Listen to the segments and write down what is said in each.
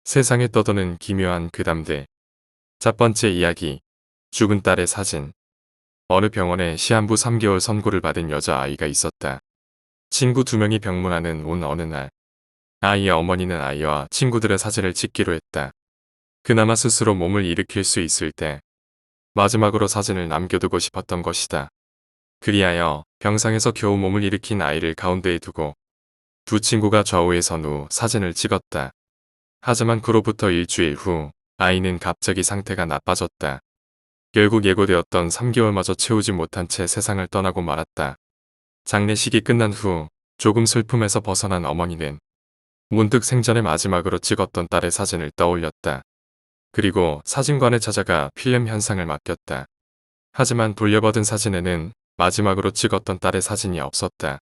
세상에 떠도는 기묘한 괴담들. 첫 번째 이야기. 죽은 딸의 사진. 어느 병원에 시한부 3개월 선고를 받은 여자아이가 있었다. 친구 2명이 병문안은 온 어느 날, 아이의 어머니는 아이와 친구들의 사진을 찍기로 했다. 그나마 스스로 몸을 일으킬 수 있을 때 마지막으로 사진을 남겨두고 싶었던 것이다. 그리하여 병상에서 겨우 몸을 일으킨 아이를 가운데에 두고 두 친구가 좌우에 선 후 사진을 찍었다. 하지만 그로부터 일주일 후 아이는 갑자기 상태가 나빠졌다. 결국 예고되었던 3개월마저 채우지 못한 채 세상을 떠나고 말았다. 장례식이 끝난 후 조금 슬픔에서 벗어난 어머니는 문득 생전에 마지막으로 찍었던 딸의 사진을 떠올렸다. 그리고 사진관에 찾아가 필름 현상을 맡겼다. 하지만 돌려받은 사진에는 마지막으로 찍었던 딸의 사진이 없었다.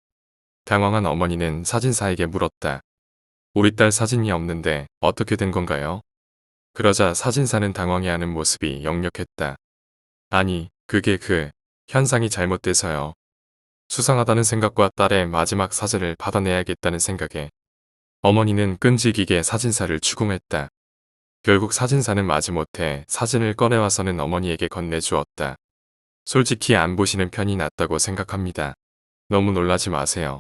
당황한 어머니는 사진사에게 물었다. 우리 딸 사진이 없는데 어떻게 된 건가요? 그러자 사진사는 당황해하는 모습이 역력했다. 아니, 그게 현상이 잘못돼서요. 수상하다는 생각과 딸의 마지막 사진을 받아내야겠다는 생각에 어머니는 끈질기게 사진사를 추궁했다. 결국 사진사는 마지못해 사진을 꺼내와서는 어머니에게 건네주었다. 솔직히 안 보시는 편이 낫다고 생각합니다. 너무 놀라지 마세요.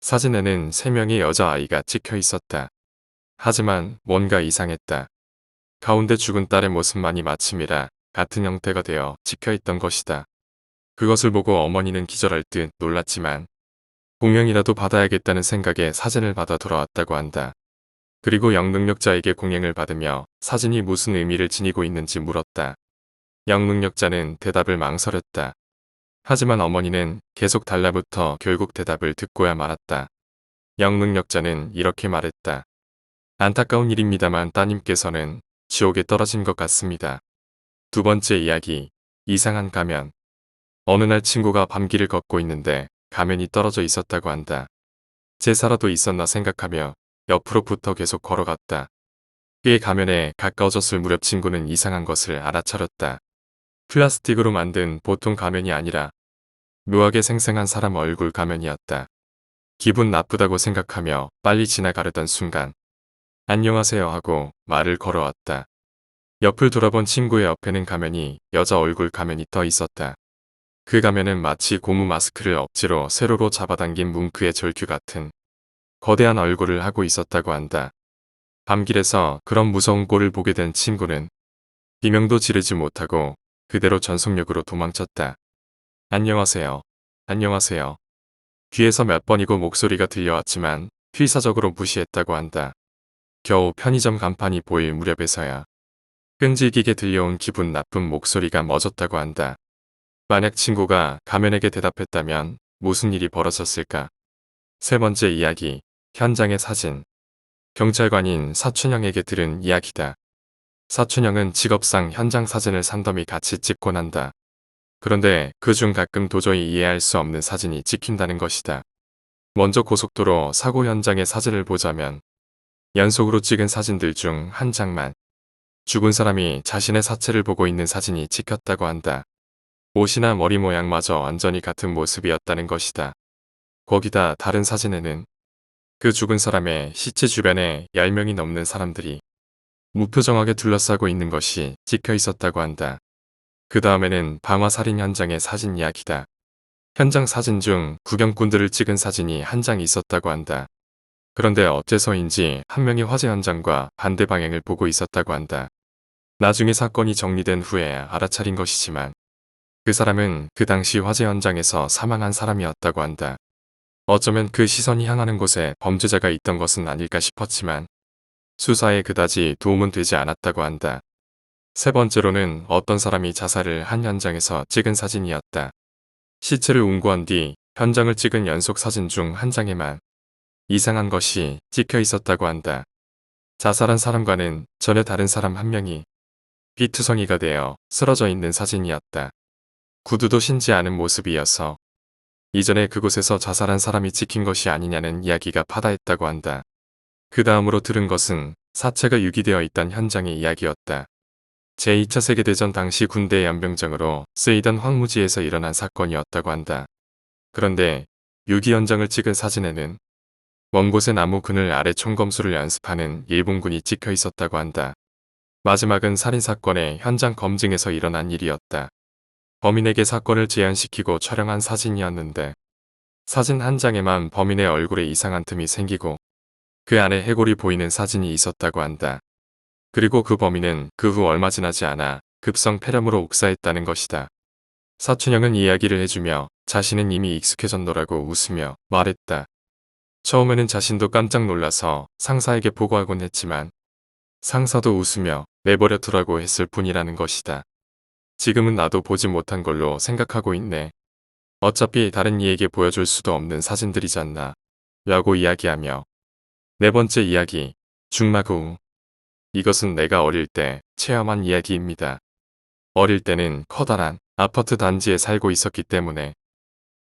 사진에는 3명의 여자아이가 찍혀 있었다. 하지만 뭔가 이상했다. 가운데 죽은 딸의 모습만이 마침이라 같은 형태가 되어 찍혀있던 것이다. 그것을 보고 어머니는 기절할 듯 놀랐지만 공양이라도 받아야겠다는 생각에 사진을 받아 돌아왔다고 한다. 그리고 영능력자에게 공양을 받으며 사진이 무슨 의미를 지니고 있는지 물었다. 영능력자는 대답을 망설였다. 하지만 어머니는 계속 달라붙어 결국 대답을 듣고야 말았다. 영능력자는 이렇게 말했다. 안타까운 일입니다만 따님께서는 지옥에 떨어진 것 같습니다. 두 번째 이야기. 이상한 가면. 어느 날 친구가 밤길을 걷고 있는데 가면이 떨어져 있었다고 한다. 제사라도 있었나 생각하며 옆으로부터 계속 걸어갔다. 꽤 가면에 가까워졌을 무렵 친구는 이상한 것을 알아차렸다. 플라스틱으로 만든 보통 가면이 아니라 묘하게 생생한 사람 얼굴 가면이었다. 기분 나쁘다고 생각하며 빨리 지나가려던 순간 안녕하세요 하고 말을 걸어왔다. 옆을 돌아본 친구의 옆에는 가면이 여자 얼굴 가면이 떠 있었다. 그 가면은 마치 고무 마스크를 억지로 세로로 잡아당긴 뭉크의 절규 같은 거대한 얼굴을 하고 있었다고 한다. 밤길에서 그런 무서운 꼴을 보게 된 친구는 비명도 지르지 못하고 그대로 전속력으로 도망쳤다. 안녕하세요. 안녕하세요. 귀에서 몇 번이고 목소리가 들려왔지만 필사적으로 무시했다고 한다. 겨우 편의점 간판이 보일 무렵에서야 끈질기게 들려온 기분 나쁜 목소리가 멎었다고 한다. 만약 친구가 가면에게 대답했다면 무슨 일이 벌어졌을까? 세 번째 이야기. 현장의 사진. 경찰관인 사춘영에게 들은 이야기다. 사춘영은 직업상 현장 사진을 산더미 같이 찍곤 한다. 그런데 그중 가끔 도저히 이해할 수 없는 사진이 찍힌다는 것이다. 먼저 고속도로 사고 현장의 사진을 보자면 연속으로 찍은 사진들 중 한 장만 죽은 사람이 자신의 사체를 보고 있는 사진이 찍혔다고 한다. 옷이나 머리 모양마저 완전히 같은 모습이었다는 것이다. 거기다 다른 사진에는 그 죽은 사람의 시체 주변에 10명이 넘는 사람들이 무표정하게 둘러싸고 있는 것이 찍혀 있었다고 한다. 그 다음에는 방화살인 현장의 사진 이야기다. 현장 사진 중 구경꾼들을 찍은 사진이 한 장 있었다고 한다. 그런데 어째서인지 한 명이 화재 현장과 반대 방향을 보고 있었다고 한다. 나중에 사건이 정리된 후에 알아차린 것이지만 그 사람은 그 당시 화재 현장에서 사망한 사람이었다고 한다. 어쩌면 그 시선이 향하는 곳에 범죄자가 있던 것은 아닐까 싶었지만 수사에 그다지 도움은 되지 않았다고 한다. 세 번째로는 어떤 사람이 자살을 한 현장에서 찍은 사진이었다. 시체를 운구한 뒤 현장을 찍은 연속 사진 중 한 장에만 이상한 것이 찍혀 있었다고 한다. 자살한 사람과는 전혀 다른 사람 한 명이 비투성이가 되어 쓰러져 있는 사진이었다. 구두도 신지 않은 모습이어서 이전에 그곳에서 자살한 사람이 찍힌 것이 아니냐는 이야기가 파다했다고 한다. 그 다음으로 들은 것은 사체가 유기되어 있던 현장의 이야기였다. 제2차 세계대전 당시 군대 연병장으로 쓰이던 황무지에서 일어난 사건이었다고 한다. 그런데 유기 현장을 찍은 사진에는 먼 곳에 나무 그늘 아래 총검술을 연습하는 일본군이 찍혀 있었다고 한다. 마지막은 살인사건의 현장 검증에서 일어난 일이었다. 범인에게 사건을 재현시키고 촬영한 사진이었는데 사진 한 장에만 범인의 얼굴에 이상한 틈이 생기고 그 안에 해골이 보이는 사진이 있었다고 한다. 그리고 그 범인은 그 후 얼마 지나지 않아 급성 폐렴으로 옥사했다는 것이다. 사촌형은 이야기를 해주며 자신은 이미 익숙해졌노라고 웃으며 말했다. 처음에는 자신도 깜짝 놀라서 상사에게 보고하곤 했지만 상사도 웃으며 내버려두라고 했을 뿐이라는 것이다. 지금은 나도 보지 못한 걸로 생각하고 있네. 어차피 다른 이에게 보여줄 수도 없는 사진들이잖나. 라고 이야기하며 네 번째 이야기, 중마고. 이것은 내가 어릴 때 체험한 이야기입니다. 어릴 때는 커다란 아파트 단지에 살고 있었기 때문에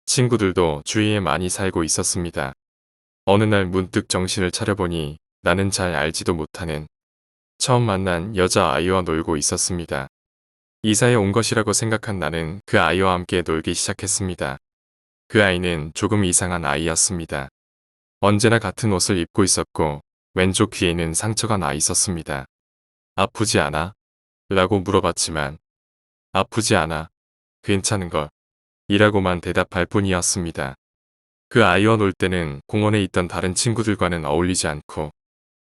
친구들도 주위에 많이 살고 있었습니다. 어느 날 문득 정신을 차려보니 나는 잘 알지도 못하는 처음 만난 여자아이와 놀고 있었습니다. 이사에 온 것이라고 생각한 나는 그 아이와 함께 놀기 시작했습니다. 그 아이는 조금 이상한 아이였습니다. 언제나 같은 옷을 입고 있었고 왼쪽 귀에는 상처가 나 있었습니다. 아프지 않아? 라고 물어봤지만 아프지 않아. 괜찮은 걸. 이라고만 대답할 뿐이었습니다. 그 아이와 놀 때는 공원에 있던 다른 친구들과는 어울리지 않고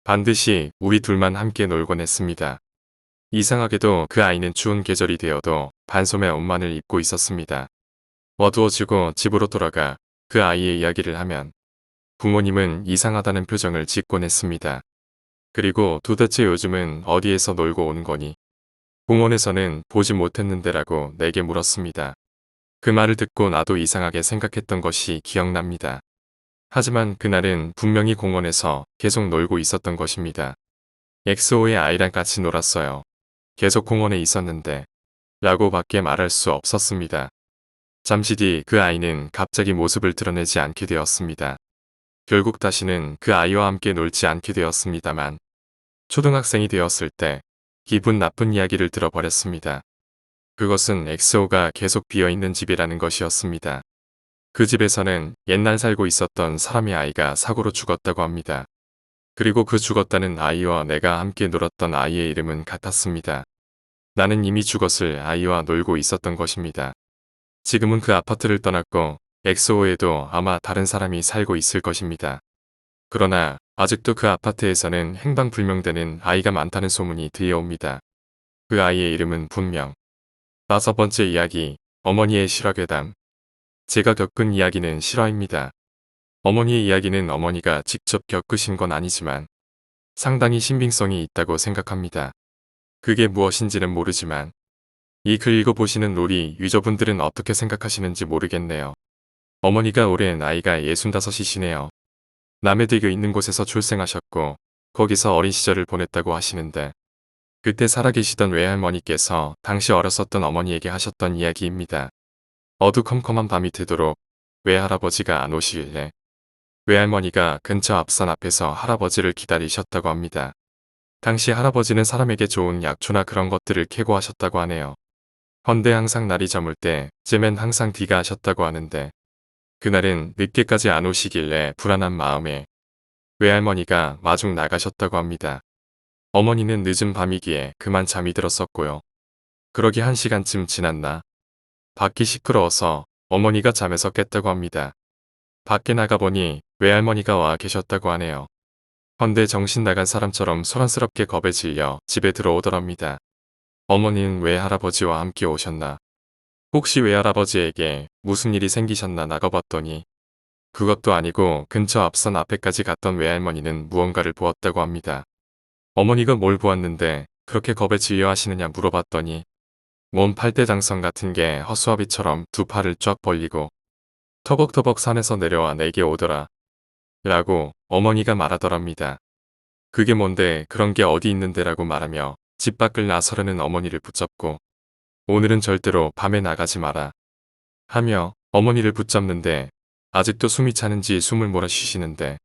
반드시 우리 둘만 함께 놀곤 했습니다. 이상하게도 그 아이는 추운 계절이 되어도 반소매 옷만을 입고 있었습니다. 어두워지고 집으로 돌아가 그 아이의 이야기를 하면 부모님은 이상하다는 표정을 짓곤 했습니다. 그리고 도대체 요즘은 어디에서 놀고 오는 거니? 공원에서는 보지 못했는데라고 내게 물었습니다. 그 말을 듣고 나도 이상하게 생각했던 것이 기억납니다. 하지만 그날은 분명히 공원에서 계속 놀고 있었던 것입니다. 엑소의 아이랑 같이 놀았어요. 계속 공원에 있었는데 라고 밖에 말할 수 없었습니다. 잠시 뒤 그 아이는 갑자기 모습을 드러내지 않게 되었습니다. 결국 다시는 그 아이와 함께 놀지 않게 되었습니다만 초등학생이 되었을 때 기분 나쁜 이야기를 들어버렸습니다. 그것은 엑소가 계속 비어있는 집이라는 것이었습니다. 그 집에서는 옛날 살고 있었던 사람의 아이가 사고로 죽었다고 합니다. 그리고 그 죽었다는 아이와 내가 함께 놀았던 아이의 이름은 같았습니다. 나는 이미 죽었을 아이와 놀고 있었던 것입니다. 지금은 그 아파트를 떠났고 엑소에도 아마 다른 사람이 살고 있을 것입니다. 그러나 아직도 그 아파트에서는 행방불명되는 아이가 많다는 소문이 들려옵니다. 그 아이의 이름은 분명. 5번째 이야기, 어머니의 실화괴담. 제가 겪은 이야기는 실화입니다. 어머니의 이야기는 어머니가 직접 겪으신 건 아니지만 상당히 신빙성이 있다고 생각합니다. 그게 무엇인지는 모르지만 이 글 읽어보시는 로리 유저분들은 어떻게 생각하시는지 모르겠네요. 어머니가 올해 나이가 65이시네요. 남해대교 있는 곳에서 출생하셨고 거기서 어린 시절을 보냈다고 하시는데 그때 살아계시던 외할머니께서 당시 어렸었던 어머니에게 하셨던 이야기입니다. 어두컴컴한 밤이 되도록 외할아버지가 안 오시길래 외할머니가 근처 앞산 앞에서 할아버지를 기다리셨다고 합니다. 당시 할아버지는 사람에게 좋은 약초나 그런 것들을 캐고 하셨다고 하네요. 헌데 항상 날이 저물 때쯤엔 항상 귀가 하셨다고 하는데 그날은 늦게까지 안 오시길래 불안한 마음에 외할머니가 마중 나가셨다고 합니다. 어머니는 늦은 밤이기에 그만 잠이 들었었고요. 그러기 1시간쯤 지났나? 밖이 시끄러워서 어머니가 잠에서 깼다고 합니다. 밖에 나가보니 외할머니가 와 계셨다고 하네요. 헌데 정신 나간 사람처럼 소란스럽게 겁에 질려 집에 들어오더랍니다. 어머니는 외할아버지와 함께 오셨나? 혹시 외할아버지에게 무슨 일이 생기셨나 나가봤더니 그것도 아니고 근처 앞선 앞에까지 갔던 외할머니는 무언가를 보았다고 합니다. 어머니가 뭘 보았는데 그렇게 겁에 질려 하시느냐 물어봤더니 몸 팔대장성 같은 게 허수아비처럼 두 팔을 쫙 벌리고 터벅터벅 산에서 내려와 내게 오더라. 라고 어머니가 말하더랍니다. 그게 뭔데 그런 게 어디 있는데라고 말하며 집 밖을 나서려는 어머니를 붙잡고 오늘은 절대로 밤에 나가지 마라. 하며 어머니를 붙잡는데 아직도 숨이 차는지 숨을 몰아쉬시는데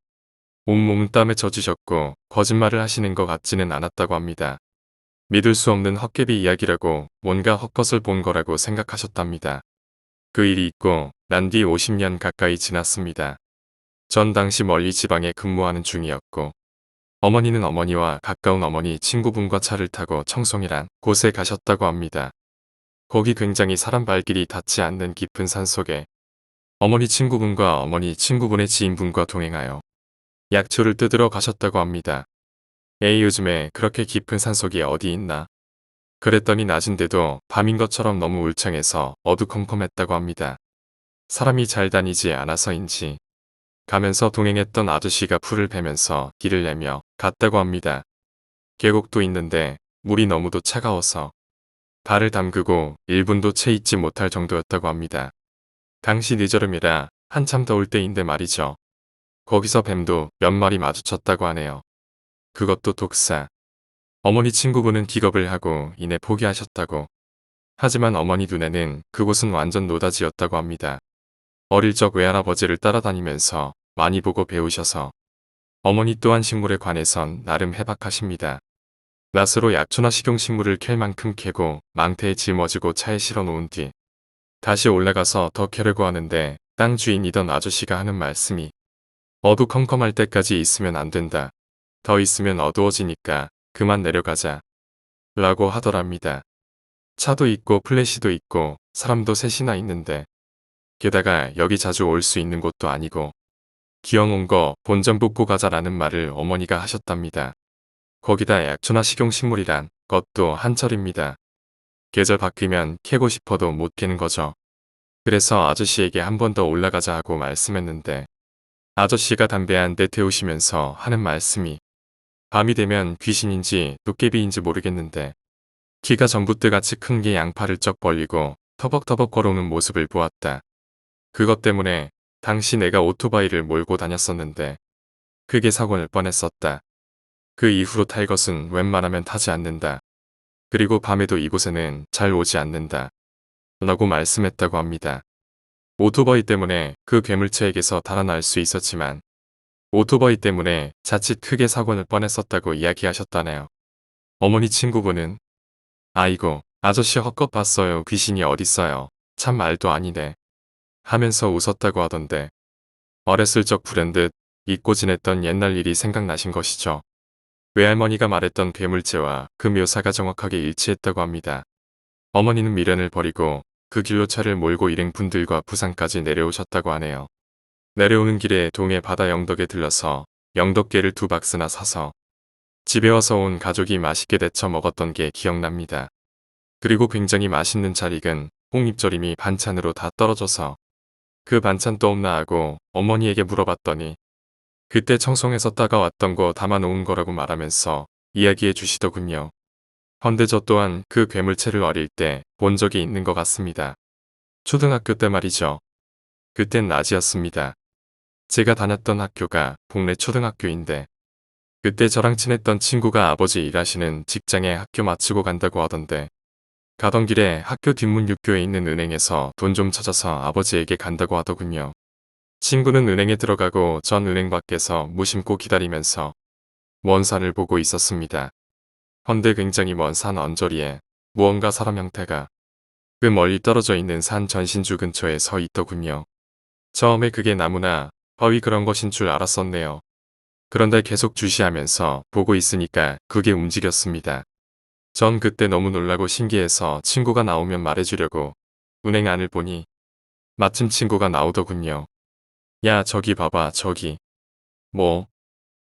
온몸은 땀에 젖으셨고 거짓말을 하시는 것 같지는 않았다고 합니다. 믿을 수 없는 헛개비 이야기라고 뭔가 헛것을 본 거라고 생각하셨답니다. 그 일이 있고 난 뒤 50년 가까이 지났습니다. 전 당시 멀리 지방에 근무하는 중이었고 어머니는 어머니와 가까운 어머니 친구분과 차를 타고 청송이란 곳에 가셨다고 합니다. 거기 굉장히 사람 발길이 닿지 않는 깊은 산속에 어머니 친구분과 어머니 친구분의 지인분과 동행하여 약초를 뜯으러 가셨다고 합니다. 에이 요즘에 그렇게 깊은 산속이 어디 있나? 그랬더니 낮인데도 밤인 것처럼 너무 울창해서 어두컴컴했다고 합니다. 사람이 잘 다니지 않아서인지 가면서 동행했던 아저씨가 풀을 베면서 길을 내며 갔다고 합니다. 계곡도 있는데 물이 너무도 차가워서 발을 담그고 1분도 채 있지 못할 정도였다고 합니다. 당시 늦여름이라 한참 더울 때인데 말이죠. 거기서 뱀도 몇 마리 마주쳤다고 하네요. 그것도 독사. 어머니 친구분은 기겁을 하고 이내 포기하셨다고. 하지만 어머니 눈에는 그곳은 완전 노다지였다고 합니다. 어릴 적 외할아버지를 따라다니면서 많이 보고 배우셔서 어머니 또한 식물에 관해선 나름 해박하십니다. 낫으로 약초나 식용식물을 캘 만큼 캐고 망태에 짊어지고 차에 실어 놓은 뒤 다시 올라가서 더 캐려고 하는데 땅 주인이던 아저씨가 하는 말씀이 어두컴컴할 때까지 있으면 안 된다. 더 있으면 어두워지니까 그만 내려가자. 라고 하더랍니다. 차도 있고 플래시도 있고 사람도 셋이나 있는데 게다가 여기 자주 올 수 있는 곳도 아니고 기왕 온 거 본전 뽑고 가자라는 말을 어머니가 하셨답니다. 거기다 약초나 식용식물이란 것도 한철입니다. 계절 바뀌면 캐고 싶어도 못 캐는 거죠. 그래서 아저씨에게 한 번 더 올라가자 하고 말씀했는데 아저씨가 담배 한 대 태우시면서 하는 말씀이 밤이 되면 귀신인지 도깨비인지 모르겠는데 키가 전봇대같이 큰 게 양팔을 쩍 벌리고 터벅터벅 걸어오는 모습을 보았다. 그것 때문에 당시 내가 오토바이를 몰고 다녔었는데 크게 사고 날 뻔했었다. 그 이후로 탈 것은 웬만하면 타지 않는다. 그리고 밤에도 이곳에는 잘 오지 않는다. 라고 말씀했다고 합니다. 오토바이 때문에 그 괴물체에게서 달아날 수 있었지만 오토바이 때문에 자칫 크게 사고 날 뻔했었다고 이야기하셨다네요. 어머니 친구분은 아이고 아저씨 헛것 봤어요. 귀신이 어딨어요. 참 말도 아니네. 하면서 웃었다고 하던데 어렸을 적 불현듯 잊고 지냈던 옛날 일이 생각나신 것이죠. 외할머니가 말했던 괴물체와 그 묘사가 정확하게 일치했다고 합니다. 어머니는 미련을 버리고 그 길로 차를 몰고 일행분들과 부산까지 내려오셨다고 하네요. 내려오는 길에 동해 바다 영덕에 들러서 영덕게를 2박스나 사서 집에 와서 온 가족이 맛있게 데쳐 먹었던 게 기억납니다. 그리고 굉장히 맛있는 잘 익은 홍잎조림이 반찬으로 다 떨어져서 그 반찬 또 없나 하고 어머니에게 물어봤더니 그때 청송에서 따가왔던 거 담아놓은 거라고 말하면서 이야기해 주시더군요. 헌데 저 또한 그 괴물체를 어릴 때 본 적이 있는 것 같습니다. 초등학교 때 말이죠. 그땐 낮이었습니다. 제가 다녔던 학교가 동네 초등학교인데 그때 저랑 친했던 친구가 아버지 일하시는 직장에 학교 마치고 간다고 하던데 가던 길에 학교 뒷문 육교에 있는 은행에서 돈 좀 찾아서 아버지에게 간다고 하더군요. 친구는 은행에 들어가고 전 은행 밖에서 무심코 기다리면서 먼 산을 보고 있었습니다. 헌데 굉장히 먼 산 언저리에 무언가 사람 형태가 그 멀리 떨어져 있는 산 전신주 근처에 서 있더군요. 처음에 그게 나무나 바위 그런 것인 줄 알았었네요. 그런데 계속 주시하면서 보고 있으니까 그게 움직였습니다. 전 그때 너무 놀라고 신기해서 친구가 나오면 말해주려고 은행 안을 보니 마침 친구가 나오더군요. 야 저기 봐봐 저기. 뭐?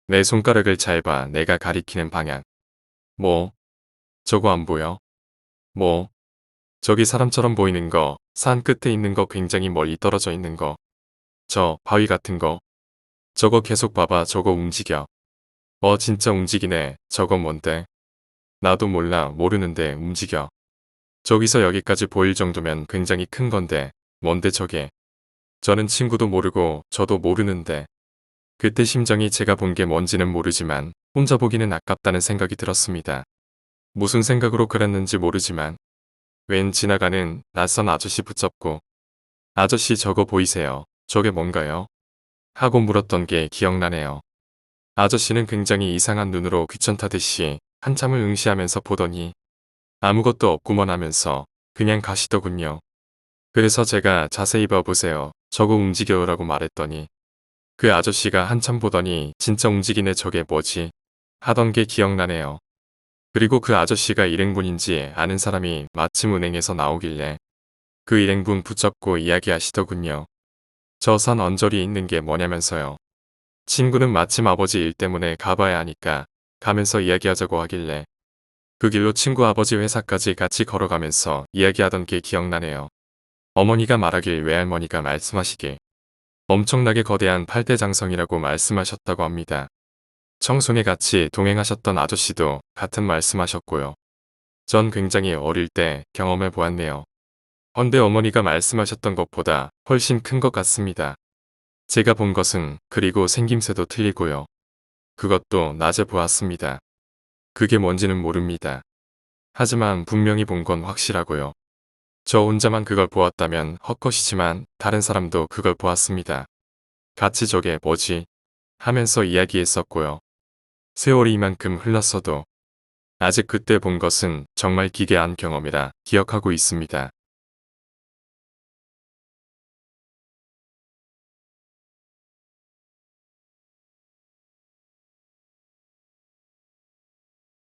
내 손가락을 잘 봐. 내가 가리키는 방향. 뭐? 저거 안 보여? 뭐? 저기 사람처럼 보이는 거, 산 끝에 있는 거 굉장히 멀리 떨어져 있는 거. 저 바위 같은 거. 저거 계속 봐봐. 저거 움직여. 진짜 움직이네. 저거 뭔데? 나도 몰라. 모르는데 움직여. 저기서 여기까지 보일 정도면 굉장히 큰 건데 뭔데 저게. 저는 친구도 모르고 저도 모르는데 그때 심정이 제가 본 게 뭔지는 모르지만 혼자 보기는 아깝다는 생각이 들었습니다. 무슨 생각으로 그랬는지 모르지만 웬 지나가는 낯선 아저씨 붙잡고 아저씨 저거 보이세요? 저게 뭔가요? 하고 물었던 게 기억나네요. 아저씨는 굉장히 이상한 눈으로 귀찮다듯이 한참을 응시하면서 보더니 아무것도 없구먼 하면서 그냥 가시더군요. 그래서 제가 자세히 봐보세요. 저거 움직여요라고 말했더니 그 아저씨가 한참 보더니 진짜 움직이네 저게 뭐지? 하던 게 기억나네요. 그리고 그 아저씨가 일행분인지 아는 사람이 마침 은행에서 나오길래 그 일행분 붙잡고 이야기하시더군요. 저 산 언저리에 있는 게 뭐냐면서요. 친구는 마침 아버지 일 때문에 가봐야 하니까 가면서 이야기하자고 하길래 그 길로 친구 아버지 회사까지 같이 걸어가면서 이야기하던 게 기억나네요. 어머니가 말하길 외할머니가 말씀하시길 엄청나게 거대한 팔대장성이라고 말씀하셨다고 합니다. 청송에 같이 동행하셨던 아저씨도 같은 말씀하셨고요. 전 굉장히 어릴 때 경험해 보았네요. 헌데 어머니가 말씀하셨던 것보다 훨씬 큰 것 같습니다. 제가 본 것은 그리고 생김새도 틀리고요. 그것도 낮에 보았습니다. 그게 뭔지는 모릅니다. 하지만 분명히 본 건 확실하고요. 저 혼자만 그걸 보았다면 헛것이지만 다른 사람도 그걸 보았습니다. 같이 저게 뭐지? 하면서 이야기했었고요. 세월이 이만큼 흘렀어도 아직 그때 본 것은 정말 기괴한 경험이라 기억하고 있습니다.